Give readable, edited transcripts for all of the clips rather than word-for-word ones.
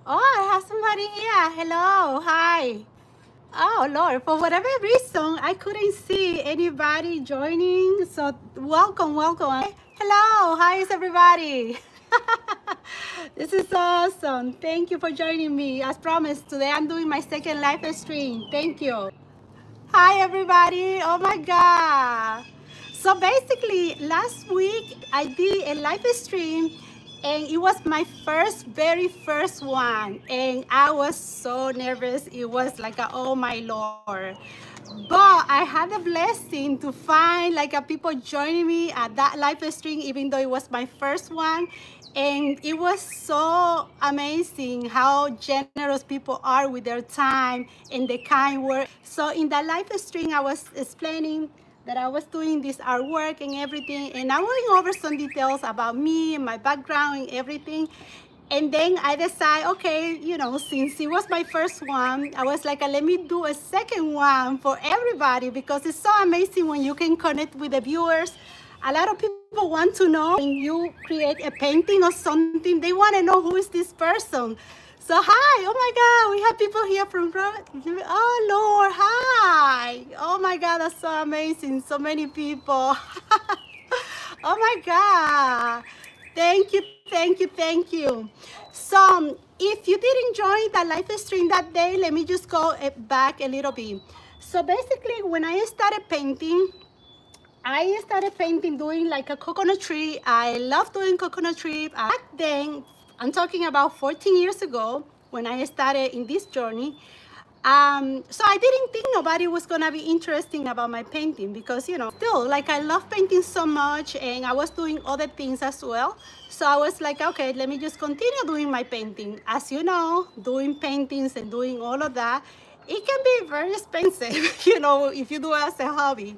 Oh, I have somebody here. Hello. Hi. Oh, Lord. For whatever reason, I couldn't see anybody joining. So, welcome, welcome. Hello. Hi, is everybody? This is awesome. Thank you for joining me. As promised, today I'm doing my second live stream. Thank you. Hi, everybody. Oh, my God. So basically, last week I did a live stream and it was my very first one. And I was so nervous. It was like, oh my Lord. But I had the blessing to find like people joining me at that live stream, even though it was my first one. And it was so amazing how generous people are with their time and the kind word. So in that live stream, I was explaining that I was doing this artwork and everything. And I went over some details about me and my background and everything. And then I decided, okay, since it was my first one, I was like, let me do a second one for everybody because it's so amazing when you can connect with the viewers. A lot of people want to know when you create a painting or something, they want to know who is this person. So hi, oh my God, we have people here from, oh Lord, hi. Oh my God, that's so amazing. So many people. Oh my God. Thank you, thank you, thank you. So if you didn't join the live stream that day, let me just go back a little bit. So basically, when I started painting doing like a coconut tree. I love doing coconut tree. Back then, I'm talking about 14 years ago when I started in this journey. So I didn't think nobody was gonna be interested about my painting because still like I love painting so much and I was doing other things as well. So I was like, okay, let me just continue doing my painting. As you know, doing paintings and doing all of that, it can be very expensive, if you do it as a hobby.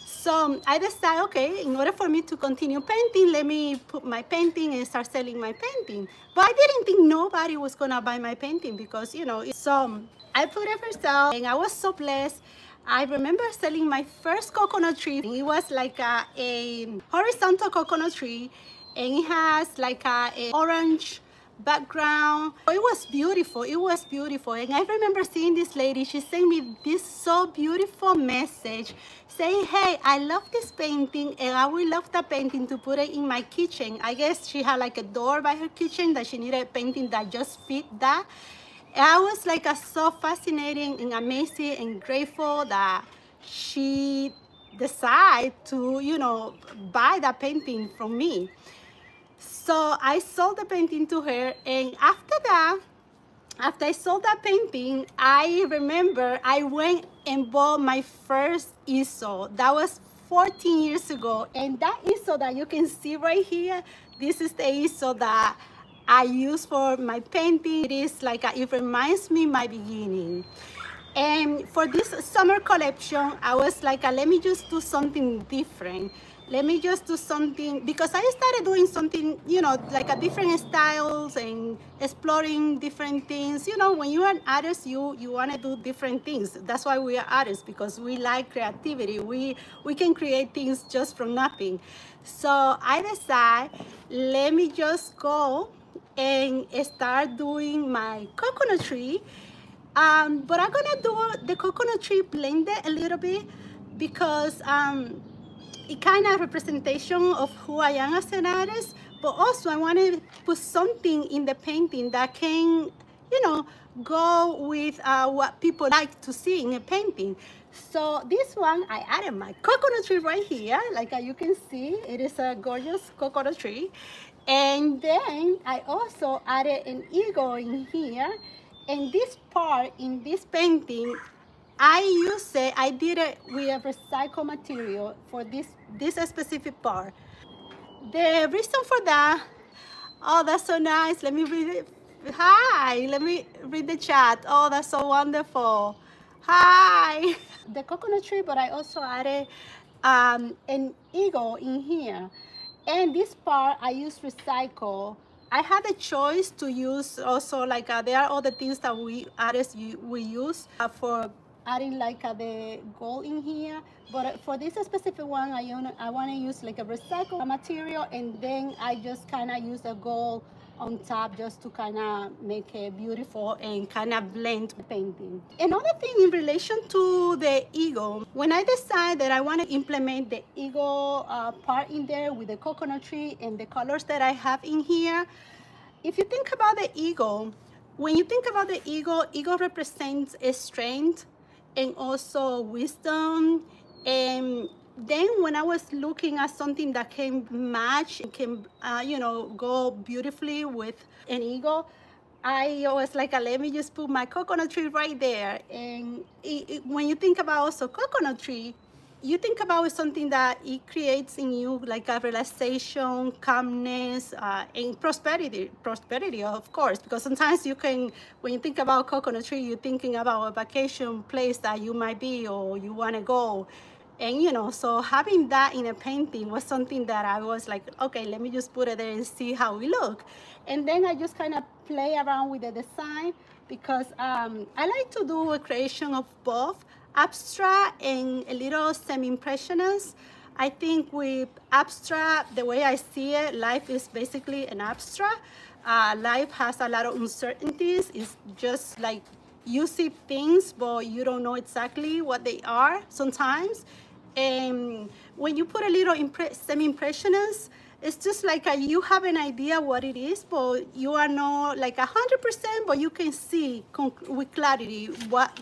So I decided, okay, in order for me to continue painting, let me put my painting and start selling my painting. But I didn't think nobody was gonna buy my painting because, so I put it for sale and I was so blessed. I remember selling my first coconut tree. It was like a horizontal coconut tree and it has like a orange background. It was beautiful. It was beautiful. And I remember seeing this lady. She sent me this so beautiful message saying, hey, I love this painting and I would love the painting to put it in my kitchen. I guess she had like a door by her kitchen that she needed a painting that just fit that. And I was like so fascinating and amazing and grateful that she decided to, buy that painting from me. So I sold the painting to her, and after I sold that painting, I remember I went and bought my first easel. That was 14 years ago, and that easel that you can see right here, this is the easel that I use for my painting. It is like it reminds me my beginning. And for this summer collection, I was like, let me just do something different. Let me just do something, because I started doing something, like a different styles and exploring different things. When you are an artist, you want to do different things. That's why we are artists, because we like creativity. We can create things just from nothing. So I decided, let me just go and start doing my coconut tree. But I'm gonna do the coconut tree blended a little bit because it kind of representation of who I am as an artist. But also I want to put something in the painting that can, you know, go with what people like to see in a painting. So this one, I added my coconut tree right here. Like you can see, it is a gorgeous coconut tree. And then I also added an eagle in here. And this part in this painting, I did it with a recycled material for this specific part. The reason for that, oh, that's so nice. Let me read it. Hi, let me read the chat. Oh, that's so wonderful. Hi. The coconut tree, but I also added an eagle in here. And this part, I use recycle. I had a choice to use also like there are other things that we artists we use for adding like the gold in here. But for this specific one, I want to use like a recycled material, and then I just kind of use a gold on top just to kind of make it beautiful and kind of blend the painting. Another thing in relation to the ego, when I decide that I want to implement the ego part in there with the coconut tree and the colors that I have in here, if you think about the ego, when you think about the ego represents a strength and also wisdom. And then when I was looking at something that can match and can, go beautifully with an ego, I was like, let me just put my coconut tree right there. And when you think about also coconut tree, you think about something that it creates in you, like a relaxation, calmness, and prosperity, of course, because sometimes you can, when you think about coconut tree, you're thinking about a vacation place that you might be or you want to go. And so having that in a painting was something that I was like, okay, let me just put it there and see how we look. And then I just kind of play around with the design, because I like to do a creation of both abstract and a little semi-impressionist. I think with abstract, the way I see it, life is basically an abstract. Life has a lot of uncertainties. It's just like you see things, but you don't know exactly what they are sometimes. And when you put a little semi-impressionist, it's just like you have an idea what it is, but you are not like 100%, but you can see with clarity what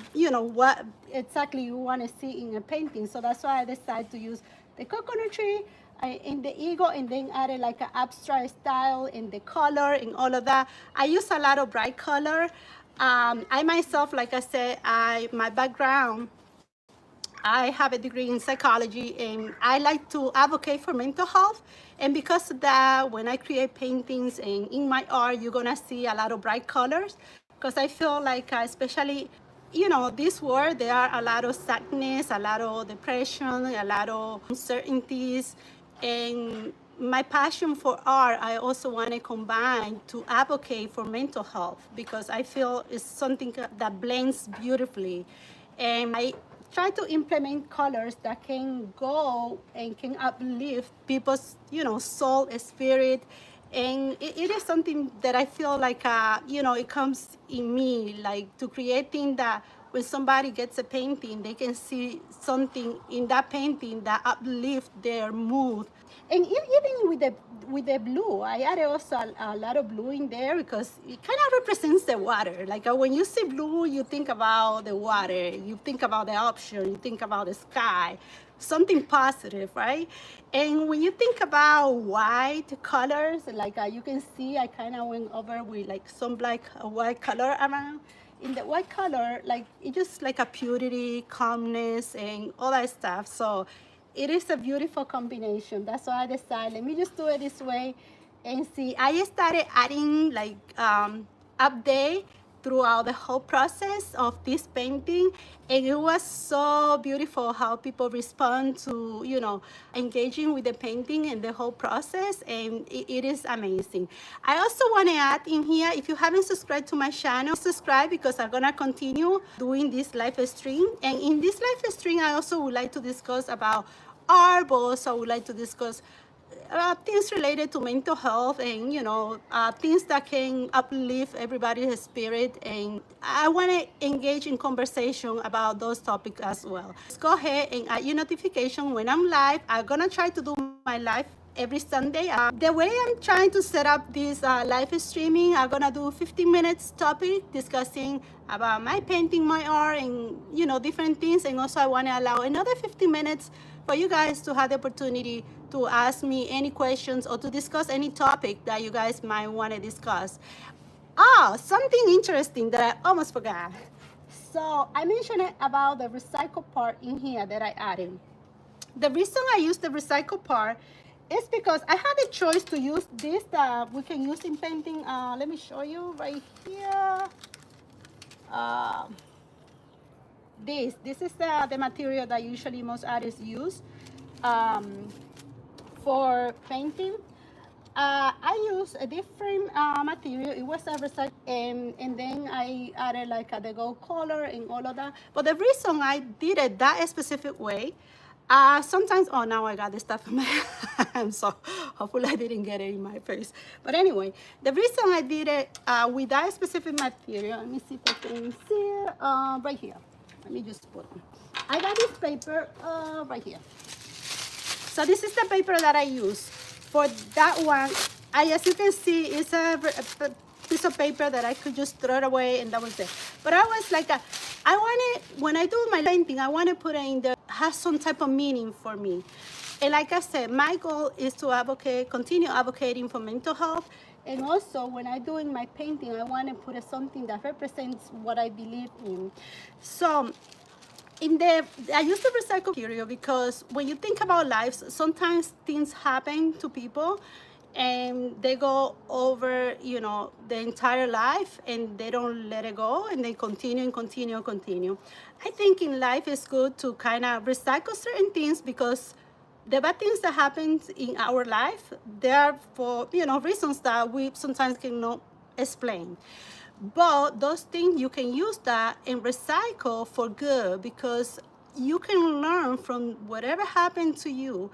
exactly you want to see in a painting. So that's why I decided to use the coconut tree in the ego, and then added like an abstract style in the color and all of that. I use a lot of bright color. I myself, like I said, my background, I have a degree in psychology, and I like to advocate for mental health. And because of that, when I create paintings and in my art, you're gonna see a lot of bright colors, because I feel like, especially, this world, there are a lot of sadness, a lot of depression, a lot of uncertainties. And my passion for art, I also want to combine to advocate for mental health, because I feel it's something that blends beautifully. And I try to implement colors that can go and can uplift people's, soul, spirit. And it is something that I feel like, it comes in me, like to creating that when somebody gets a painting, they can see something in that painting that uplift their mood. And even with the blue, I added also a lot of blue in there, because it kind of represents the water. Like when you see blue, you think about the water, you think about the ocean, you think about the sky, something positive, right? And when you think about white colors, like you can see, I kind of went over with like some black white color around. In the white color, like it's just like a purity, calmness, and all that stuff. So it is a beautiful combination. That's why I decided, let me just do it this way and see. I started adding like update throughout the whole process of this painting, and it was so beautiful how people respond to engaging with the painting and the whole process, and it is amazing. I also want to add in here, if you haven't subscribed to my channel, subscribe, because I'm gonna continue doing this live stream. And in this live stream, I also would like to discuss about art, but also I would like to discuss things related to mental health, and things that can uplift everybody's spirit. And I want to engage in conversation about those topics as well. Just go ahead and add your notification when I'm live. I'm gonna try to do my live every Sunday. The way I'm trying to set up this live streaming, I'm gonna do 15 minutes topic discussing about my painting, my art, and different things. And also I want to allow another 15 minutes for you guys to have the opportunity to ask me any questions or to discuss any topic that you guys might want to discuss. Oh, something interesting that I almost forgot. So I mentioned it about the recycle part in here that I added. The reason I use the recycle part is because I had a choice to use this that we can use in painting. Let me show you right here. This is the material that usually most artists use for painting. I used a different material. It was a recycle, and then I added like the gold color and all of that. But the reason I did it that specific way, Sometimes, oh, now I got this stuff in my hand, so hopefully I didn't get it in my face. But anyway, the reason I did it with that specific material, let me see if I can see it, right here. Let me just put it. I got this paper right here. So this is the paper that I use for that one. As you can see, it's a piece of paper that I could just throw it away and that was it. But I was like, I wanted, when I do my painting, I want to put it in there, has some type of meaning for me. And like I said, my goal is to continue advocating for mental health. And also, when I do in my painting, I want to put something that represents what I believe in. So I use the recycle material because when you think about lives, sometimes things happen to people and they go over, the entire life and they don't let it go and they continue and continue and continue. I think in life it's good to kind of recycle certain things because the bad things that happen in our life, they're for, reasons that we sometimes cannot explain. But those things, you can use that and recycle for good because you can learn from whatever happened to you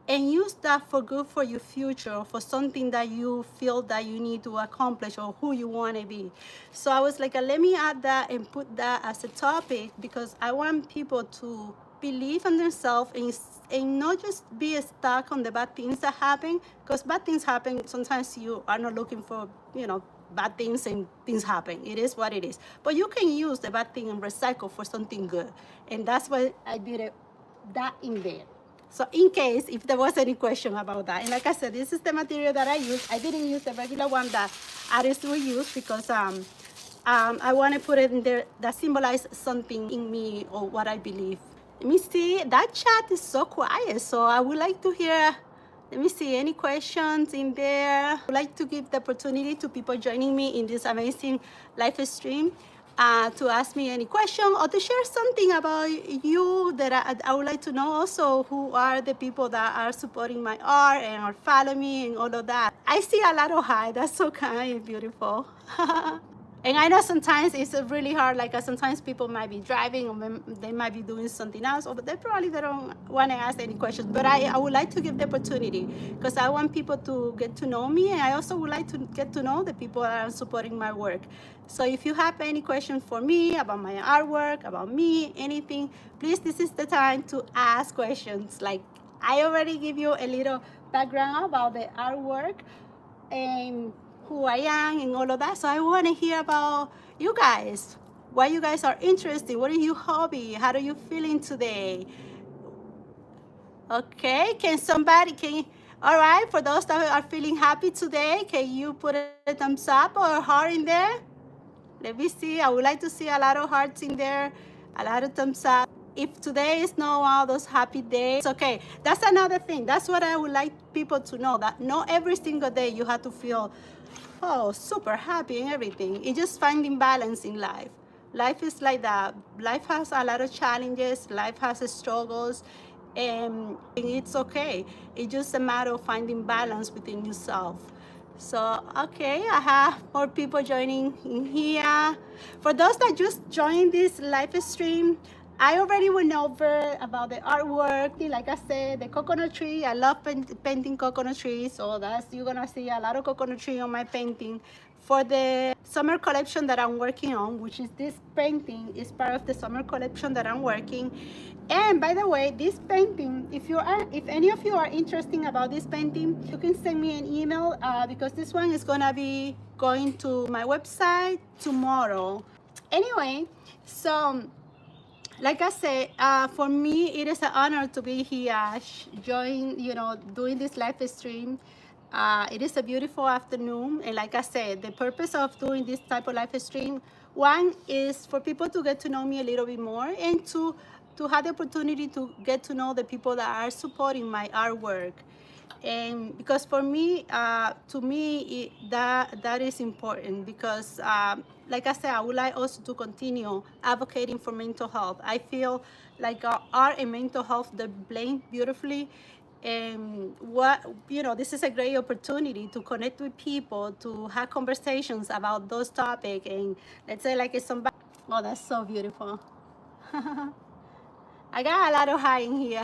and use that for good for your future, for something that you feel that you need to accomplish or who you want to be. So I was like, let me add that and put that as a topic because I want people to believe in themselves and not just be stuck on the bad things that happen, because bad things happen. Sometimes you are not looking for, bad things and things happen. It is what it is. But you can use the bad thing and recycle for something good. And that's why I did it, that in there. So in case if there was any question about that. And like I said, this is the material that I use. I didn't use the regular one that artists will use because I want to put it in there that symbolize something in me or what I believe. Let me see, that chat is so quiet. So I would like to hear, let me see, any questions in there. I would like to give the opportunity to people joining me in this amazing live stream to ask me any question or to share something about you that I would like to know also who are the people that are supporting my art and are following me and all of that. I see a lot of hi, that's so kind and beautiful. And I know sometimes it's really hard, like sometimes people might be driving or they might be doing something else, or they probably don't want to ask any questions. But I would like to give the opportunity because I want people to get to know me, and I also would like to get to know the people that are supporting my work. So if you have any questions for me about my artwork, about me, anything, please, this is the time to ask questions. Like I already give you a little background about the artwork and who I am and all of that. So I want to hear about you guys. Why you guys are interested? What are your hobby? How are you feeling today? Okay, all right, for those that are feeling happy today, can you put a thumbs up or a heart in there? Let me see. I would like to see a lot of hearts in there, a lot of thumbs up. If today is not one of those happy days, okay. That's another thing. That's what I would like people to know, that not every single day you have to feel, oh, super happy and everything. It's just finding balance in life. Life is like that. Life has a lot of challenges. Life has struggles, and it's okay. It's just a matter of finding balance within yourself. So, okay, I have more people joining in here. For those that just joined this live stream, I already went over about the artwork. Like I said, the coconut tree, I love painting coconut trees. So you're gonna see a lot of coconut tree on my painting. For the summer collection that I'm working on, which is this painting, is part of the summer collection that I'm working. And by the way, this painting, if any of you are interested about this painting, you can send me an email because this one is gonna be going to my website tomorrow. Anyway, so like I said, for me, it is an honor to be here, doing this live stream. It is a beautiful afternoon, and like I said, the purpose of doing this type of live stream, one is for people to get to know me a little bit more, and two, to have the opportunity to get to know the people that are supporting my artwork. And because for me, to me, that is important because, like I said, I would like also to continue advocating for mental health. I feel like art and mental health, they blend beautifully. And this is a great opportunity to connect with people, to have conversations about those topics. And let's say like it's somebody, oh, that's so beautiful. I got a lot of hi in here.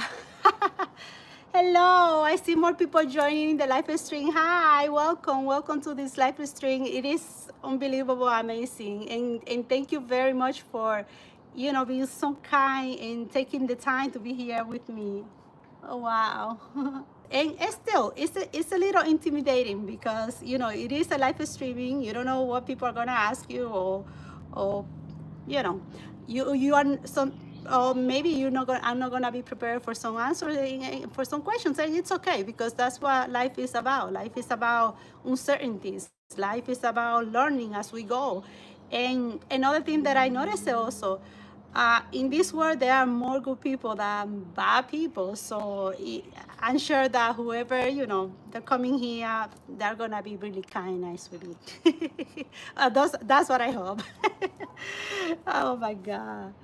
Hello, I see more people joining the live stream. Hi, welcome to this live stream. It is unbelievable, amazing, and thank you very much for, being so kind and taking the time to be here with me. Oh, wow. And it's still, it's a little intimidating because, it is a live streaming. You don't know what people are gonna ask you, or you know, you are some, or maybe you're not going. I'm not gonna be prepared for some answers, for some questions, and it's okay because that's what life is about. Life is about uncertainties. Life is about learning as we go. And another thing that I noticed also, in this world there are more good people than bad people. So I'm sure that whoever, they're coming here, they're gonna be really kind, nice with me. That's what I hope. Oh my God.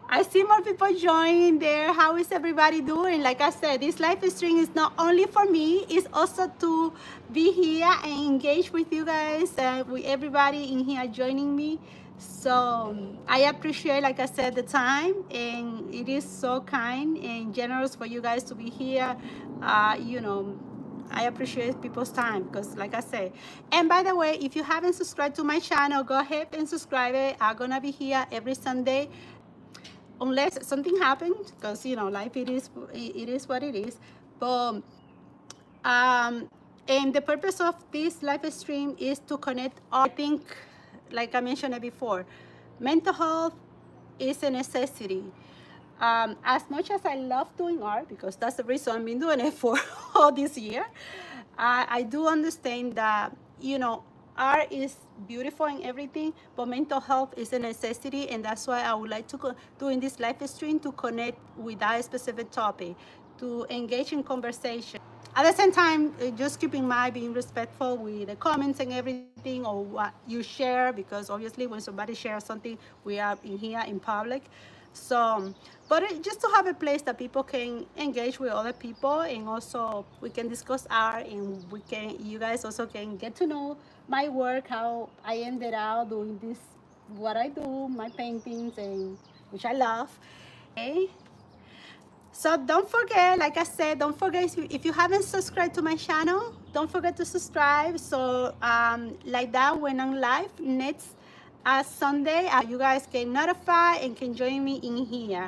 I see more people joining there. How is everybody doing? Like I said, this live stream is not only for me, it's also to be here and engage with you guys, with everybody in here joining me. So I appreciate, like I said, the time, and it is so kind and generous for you guys to be here. I appreciate people's time because, like I say, and by the way, if you haven't subscribed to my channel, go ahead and subscribe it. I'm gonna be here every Sunday, unless something happens, because life, it is what it is. But and the purpose of this live stream is to connect. I think, like I mentioned it before, mental health is a necessity. As much as I love doing art, because that's the reason I've been doing it for all this year, I do understand that, art is beautiful and everything, but mental health is a necessity, and that's why I would like to doing this live stream to connect with that specific topic, to engage in conversation. At the same time, just keep in mind being respectful with the comments and everything, or what you share, because obviously when somebody shares something, we are in here in public. So, but just to have a place that people can engage with other people, and also we can discuss art, and you guys also can get to know my work, how I ended out doing this, what I do, my paintings, and which I love. Okay. So don't forget, like I said, don't forget, if you haven't subscribed to my channel, don't forget to subscribe. So like that, when I'm live next Sunday, you guys get notified and can join me in here.